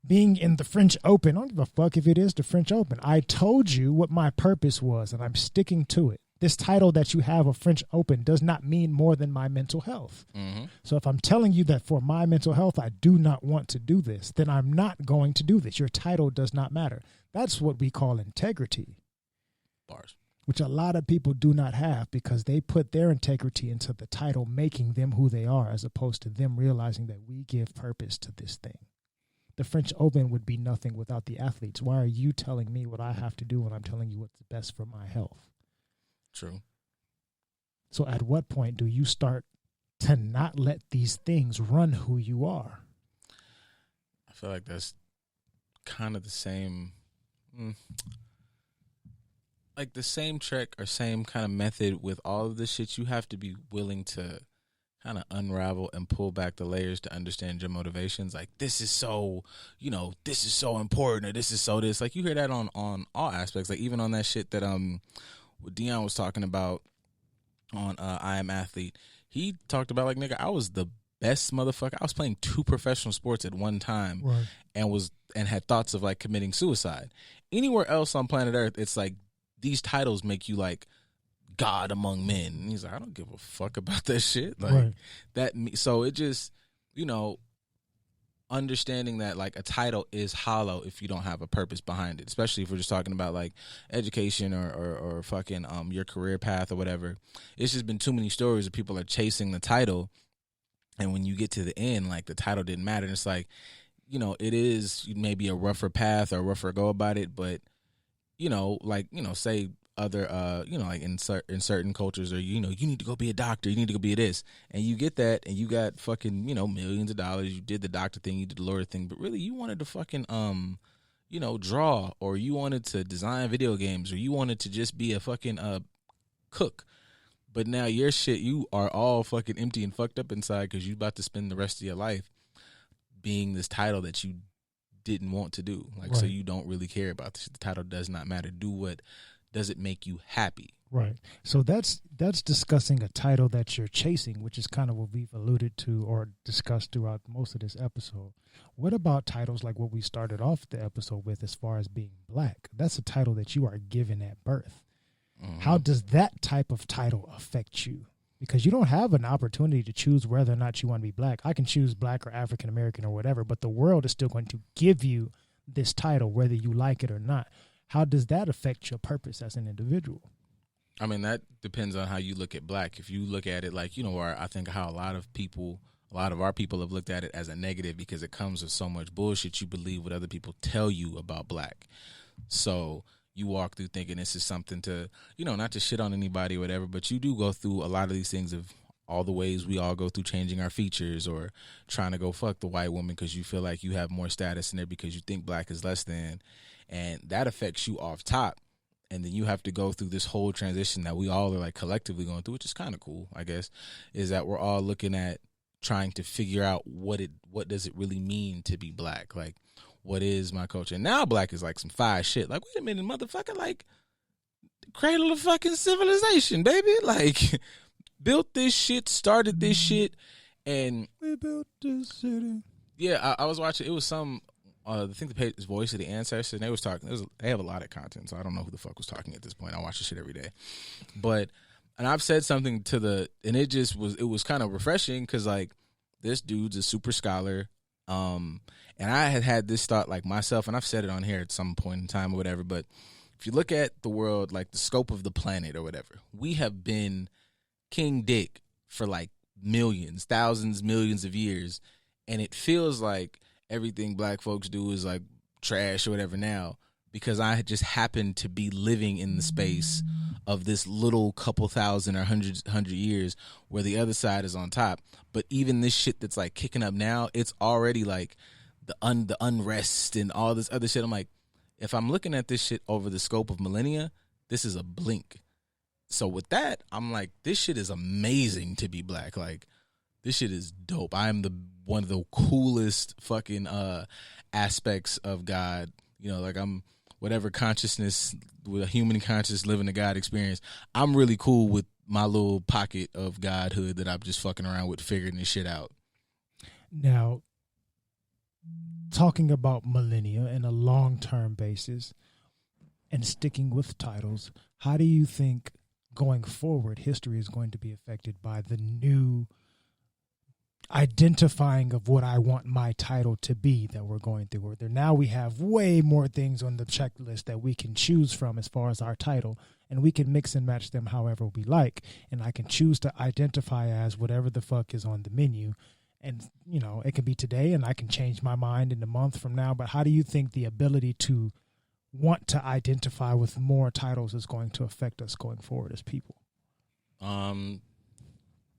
Being in the French Open, I don't give a fuck if it is the French Open. I told you what my purpose was and I'm sticking to it. This title that you have of French Open does not mean more than my mental health. Mm-hmm. So if I'm telling you that for my mental health, I do not want to do this, then I'm not going to do this. Your title does not matter. That's what we call integrity. Bars. Which a lot of people do not have because they put their integrity into the title, making them who they are, as opposed to them realizing that we give purpose to this thing. The French Open would be nothing without the athletes. Why are you telling me what I have to do when I'm telling you what's best for my health? True. So at what point do you start to not let these things run who you are? I feel like that's kind of the same, like the same trick or same kind of method with all of this shit. You have to be willing to kind of unravel and pull back the layers to understand your motivations. Like, this is so, this is so important, or this is so this. Like, you hear that on all aspects. Like, even on that shit that what Dion was talking about on I Am Athlete, he talked about, like, nigga, I was the best motherfucker. I was playing 2 professional sports at one time, right, and had thoughts of, like, committing suicide. Anywhere else on planet Earth, it's like these titles make you like God among men. And he's like, I don't give a fuck about that shit. Like, right. So it just, understanding that, like, a title is hollow if you don't have a purpose behind it, especially if we're just talking about, like, education or fucking your career path or whatever. It's just been too many stories of people are chasing the title, and when you get to the end, like, the title didn't matter. And it's like, it is maybe a rougher path or a rougher go about it, but, say other like in certain cultures, or you need to go be a doctor, you need to go be this, and you get that, and you got fucking millions of dollars, you did the doctor thing, you did the lawyer thing, but really you wanted to fucking draw, or you wanted to design video games, or you wanted to just be a fucking cook. But now your shit, you are all fucking empty and fucked up inside because you about to spend the rest of your life being this title that you didn't want to do. Like, right. So you don't really care about this. The title does not matter. Do what does it make you happy. Right. So that's discussing a title that you're chasing, which is kind of what we've alluded to or discussed throughout most of this episode. What about titles like what we started off the episode with as far as being black? That's a title that you are given at birth. Mm-hmm. How does that type of title affect you? Because you don't have an opportunity to choose whether or not you want to be black. I can choose black or African American or whatever, but the world is still going to give you this title whether you like it or not. How does that affect your purpose as an individual? I mean, that depends on how you look at black. If you look at it like, where I think how a lot of our people have looked at it as a negative because it comes with so much bullshit. You believe what other people tell you about black. So you walk through thinking this is something to, not to shit on anybody or whatever, but you do go through a lot of these things of all the ways we all go through changing our features or trying to go fuck the white woman because you feel like you have more status in there because you think black is less than. And that affects you off top. And then you have to go through this whole transition that we all are like collectively going through, which is kind of cool, I guess, is that we're all looking at trying to figure out what does it really mean to be black? Like, what is my culture? And now black is like some fire shit. Like, wait a minute, motherfucker, like, cradle of fucking civilization, baby. Like, built this shit, started this shit, and we built this city. Yeah, I was watching, it was some, I think the page is Voice of the Ancestors, and they was talking, they have a lot of content, so I don't know who the fuck was talking at this point. I watch this shit every day. And I've said something and it was kind of refreshing, because, like, this dude's a super scholar, and I had this thought, like, myself, and I've said it on here at some point in time or whatever, but if you look at the world, like, the scope of the planet or whatever, we have been King Dick for, like, millions, thousands, millions of years, and it feels like everything black folks do is, like, trash or whatever now, because I just happen to be living in the space of this little couple thousand or hundred years where the other side is on top. But even this shit that's, like, kicking up now, it's already, like, the unrest and all this other shit. I'm like, if I'm looking at this shit over the scope of millennia, this is a blink. So with that, I'm like, this shit is amazing to be black. Like, this shit is dope. I am one of the coolest fucking aspects of God. Like, I'm whatever consciousness, with a human conscious living a God experience. I'm really cool with my little pocket of godhood that I'm just fucking around with, figuring this shit out. Now, talking about millennia and a long-term basis and sticking with titles, how do you think going forward history is going to be affected by the new identifying of what I want my title to be that we're going through? Now we have way more things on the checklist that we can choose from as far as our title, and we can mix and match them however we like, and I can choose to identify as whatever the fuck is on the menu. And, it can be today, and I can change my mind in a month from now. But how do you think the ability to want to identify with more titles is going to affect us going forward as people? Let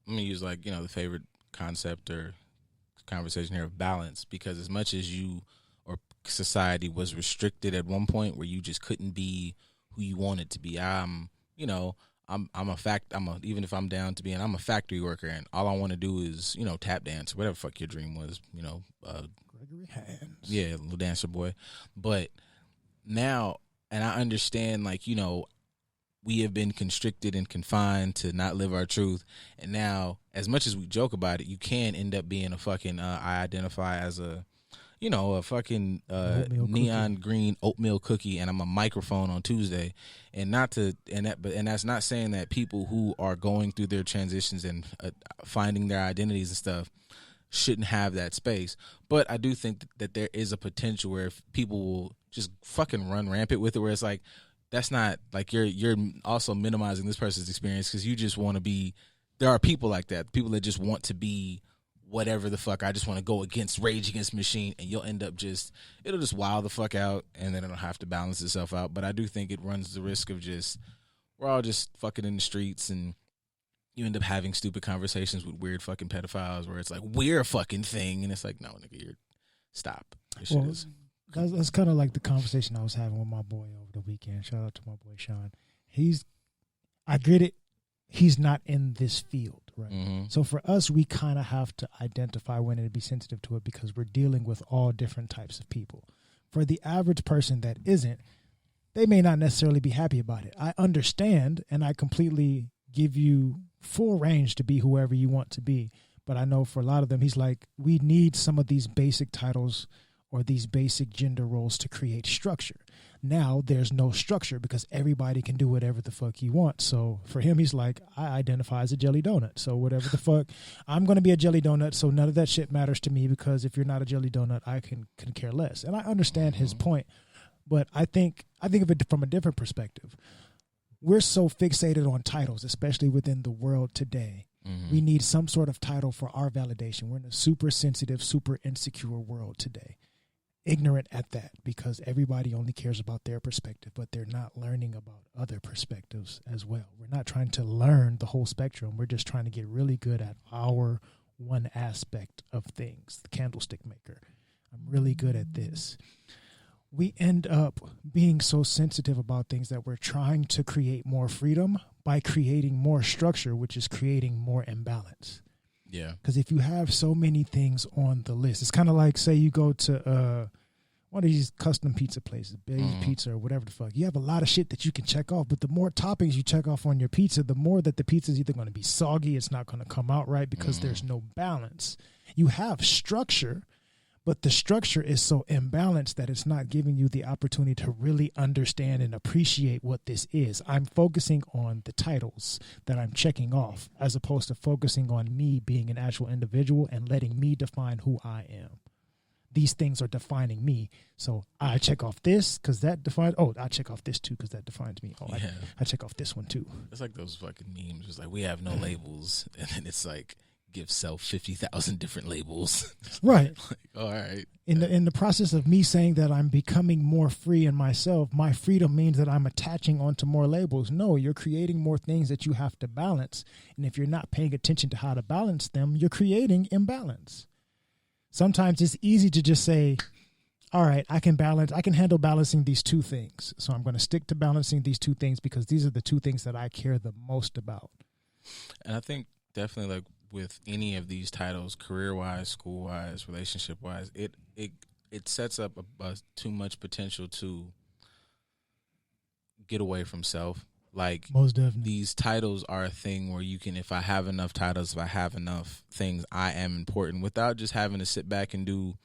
me use, like, the favorite concept or conversation here of balance, because as much as you or society was restricted at one point where you just couldn't be who you wanted to be, even if I'm down to I'm a factory worker, and all I want to do is, tap dance, whatever fuck your dream was, Gregory Hands. Yeah, little dancer boy. But now, and I understand, like, we have been constricted and confined to not live our truth. And now, as much as we joke about it, you can end up being a fucking, I identify as a fucking neon green oatmeal cookie, and I'm a microphone on Tuesday. And that's not saying that people who are going through their transitions and finding their identities and stuff shouldn't have that space. But I do think that there is a potential where if people will just fucking run rampant with it, where it's like, that's not, like, you're also minimizing this person's experience because you just want to be, there are people like that, people that just want to be whatever the fuck, I just want to go against Rage Against the Machine, and you'll end up it'll just wild the fuck out, and then it'll have to balance itself out. But I do think it runs the risk of just we're all just fucking in the streets, and you end up having stupid conversations with weird fucking pedophiles where it's like, we're a fucking thing, and it's like, no, nigga, stop. This shit is. That's kind of like the conversation I was having with my boy over the weekend. Shout out to my boy Sean. I get it. He's not in this field, right? Mm-hmm. So for us, we kind of have to identify when to be sensitive to it because we're dealing with all different types of people. For the average person that isn't, they may not necessarily be happy about it. I understand, and I completely give you full range to be whoever you want to be. But I know for a lot of them, he's like, we need some of these basic titles or these basic gender roles to create structure. Now there's no structure because everybody can do whatever the fuck he wants. So for him, he's like, I identify as a jelly donut. So whatever the fuck, I'm going to be a jelly donut. So none of that shit matters to me because if you're not a jelly donut, I can care less. And I understand his point, but I think of it from a different perspective. We're so fixated on titles, especially within the world today. Mm-hmm. We need some sort of title for our validation. We're in a super sensitive, super insecure world today. Ignorant at that because everybody only cares about their perspective, but they're not learning about other perspectives as well. We're not trying to learn the whole spectrum. We're just trying to get really good at our one aspect of things, the candlestick maker. I'm really good at this. We end up being so sensitive about things that we're trying to create more freedom by creating more structure, which is creating more imbalance. Yeah. Because if you have so many things on the list, it's kind of like, say you go to one of these custom pizza places, Bay's Pizza or whatever the fuck. You have a lot of shit that you can check off, but the more toppings you check off on your pizza, the more that the pizza is either going to be soggy, it's not going to come out right because there's no balance. You have structure, but the structure is so imbalanced that it's not giving you the opportunity to really understand and appreciate what this is. I'm focusing on the titles that I'm checking off as opposed to focusing on me being an actual individual and letting me define who I am. These things are defining me. So I check off this because that defines, I check off this too because that defines me. Yeah. I check off this one too. It's like those fucking memes. It's like, we have no labels. And then it's like, give self 50,000 different labels. Right. Like, all right. In the process of me saying that I'm becoming more free in myself, my freedom means that I'm attaching onto more labels. No, you're creating more things that you have to balance. And if you're not paying attention to how to balance them, you're creating imbalance. Sometimes it's easy to just say, all right, I can handle balancing these two things. So I'm going to stick to balancing these two things because these are the two things that I care the most about. And I think definitely like with any of these titles, career-wise, school-wise, relationship-wise, it sets up too much potential to get away from self. Like, most definitely, these titles are a thing where you can, if I have enough titles, if I have enough things, I am important without just having to sit back and do,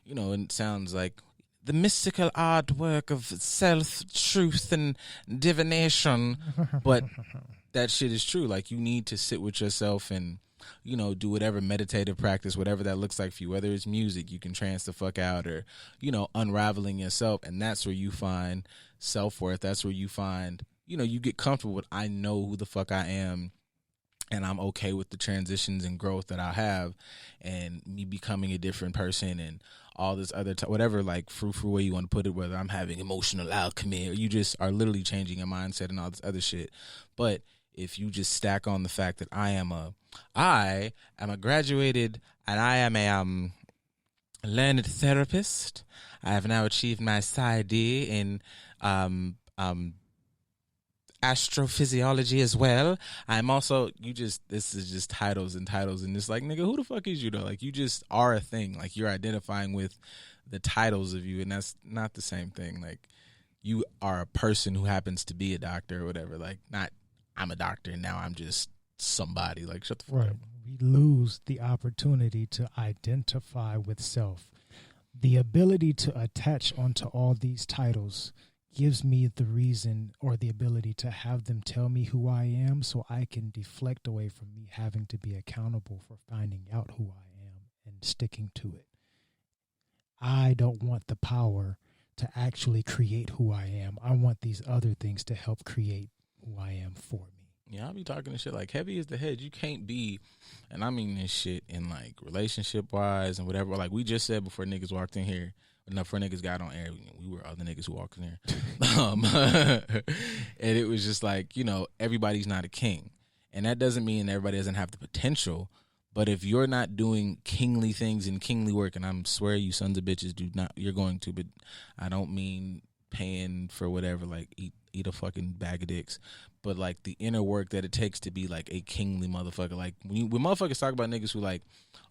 and it sounds like the mystical artwork of self-truth and divination, but that shit is true. Like, you need to sit with yourself and, do whatever meditative practice, whatever that looks like for you, whether it's music, you can trance the fuck out or, unraveling yourself. And that's where you find self-worth. That's where you find, you get comfortable with, I know who the fuck I am and I'm okay with the transitions and growth that I have and me becoming a different person and all this other, whatever, like frou-frou way you want to put it, whether I'm having emotional alchemy or you just are literally changing your mindset and all this other shit. But if you just stack on the fact that I am a graduated and I am a learned therapist. I have now achieved my PsyD in astrophysiology as well. I'm also, this is just titles and it's like, nigga, who the fuck is you though? Like, you just are a thing. Like, you're identifying with the titles of you, and that's not the same thing. Like, you are a person who happens to be a doctor or whatever. Like, not, I'm a doctor and now I'm just somebody. Like, shut the fuck up. We lose the opportunity to identify with self. The ability to attach onto all these titles gives me the reason or the ability to have them tell me who I am so I can deflect away from me having to be accountable for finding out who I am and sticking to it. I don't want the power to actually create who I am. I want these other things to help create who I am for me. Yeah, I'll be talking this shit like heavy is the head. You can't be, and I mean this shit in like relationship wise and whatever. Like we just said before niggas walked in here, enough for niggas got on air. We were other niggas who walked in there, and it was just like, you know, everybody's not a king, and that doesn't mean everybody doesn't have the potential. But if you're not doing kingly things and kingly work, and I'm swear you sons of bitches do not, you're going to, but I don't mean paying for whatever, like eat a fucking bag of dicks, but like the inner work that it takes to be like a kingly motherfucker. Like when motherfuckers talk about niggas who like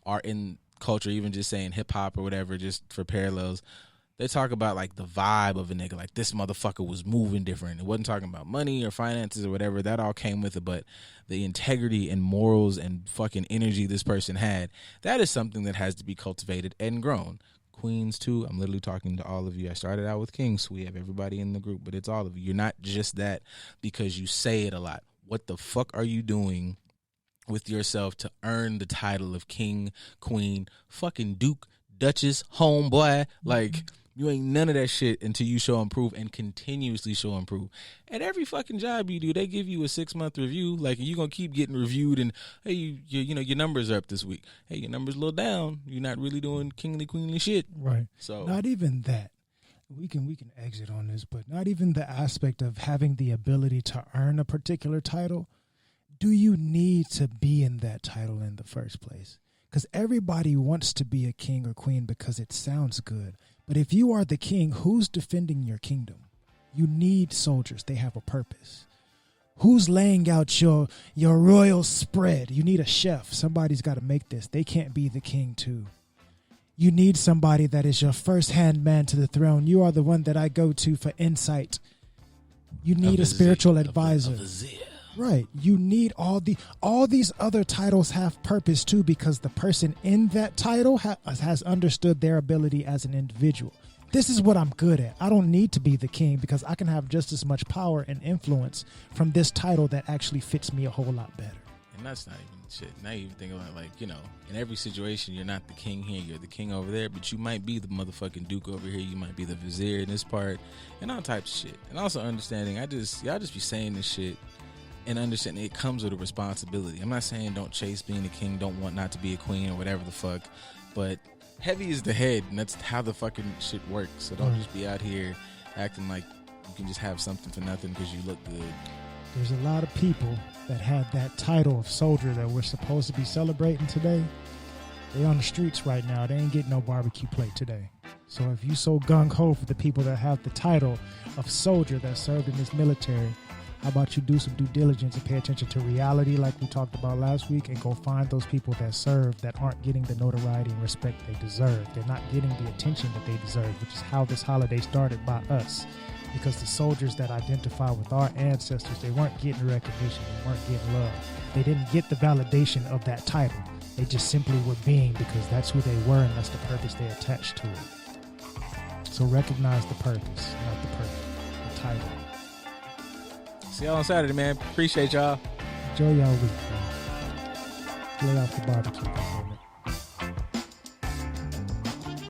are in culture, even just saying hip hop or whatever, just for parallels, they talk about like the vibe of a nigga, like this motherfucker was moving different. It wasn't talking about money or finances or whatever. That all came with it, but the integrity and morals and fucking energy this person had, that is something that has to be cultivated and grown. Queens too. I'm literally talking to all of you. I started out with kings, so we have everybody in the group, but it's all of you. You're not just that because you say it a lot. What the fuck are you doing with yourself to earn the title of king, queen, fucking duke, duchess, homeboy? Like, you ain't none of that shit until you show and prove and continuously show and prove. At every fucking job you do, they give you a 6-month review. Like, you're going to keep getting reviewed and, hey, you know, your numbers are up this week. Hey, your numbers a little down. You're not really doing kingly, queenly shit. Right. So not even that. We can exit on this, but not even the aspect of having the ability to earn a particular title. Do you need to be in that title in the first place? Because everybody wants to be a king or queen because it sounds good. But if you are the king, who's defending your kingdom? You need soldiers. They have a purpose. Who's laying out your royal spread? You need a chef. Somebody's got to make this. They can't be the king too. You need somebody that is your first-hand man to the throne. You are the one that I go to for insight. You need a spiritual advisor. Right. You need all these other titles have purpose too, because the person in that title has understood their ability as an individual. This is what I'm good at. I don't need to be the king because I can have just as much power and influence from this title that actually fits me a whole lot better. And that's not even shit. Now you even think about, like, you know, in every situation, you're not the king here, you're the king over there, but you might be the motherfucking duke over here. You might be the vizier in this part, and all types of shit. And also understanding, y'all just be saying this shit and understanding it comes with a responsibility. I'm not saying don't chase being a king, don't want not to be a queen or whatever the fuck, but heavy is the head, and that's how the fucking shit works. So don't just be out here acting like you can just have something for nothing because you look good. There's a lot of people that had that title of soldier that we're supposed to be celebrating today. They on the streets right now. They ain't getting no barbecue plate today. So if you so gung-ho for the people that have the title of soldier that served in this military, how about you do some due diligence and pay attention to reality like we talked about last week, and go find those people that serve that aren't getting the notoriety and respect they deserve. They're not getting the attention that they deserve, which is how this holiday started by us. Because the soldiers that identify with our ancestors, they weren't getting recognition, they weren't getting love. They didn't get the validation of that title. They just simply were being because that's who they were and that's the purpose they attached to it. So recognize the purpose, not the title. See y'all on Saturday, man. Appreciate y'all. Enjoy y'all week, man. Lay off the barbecue, man.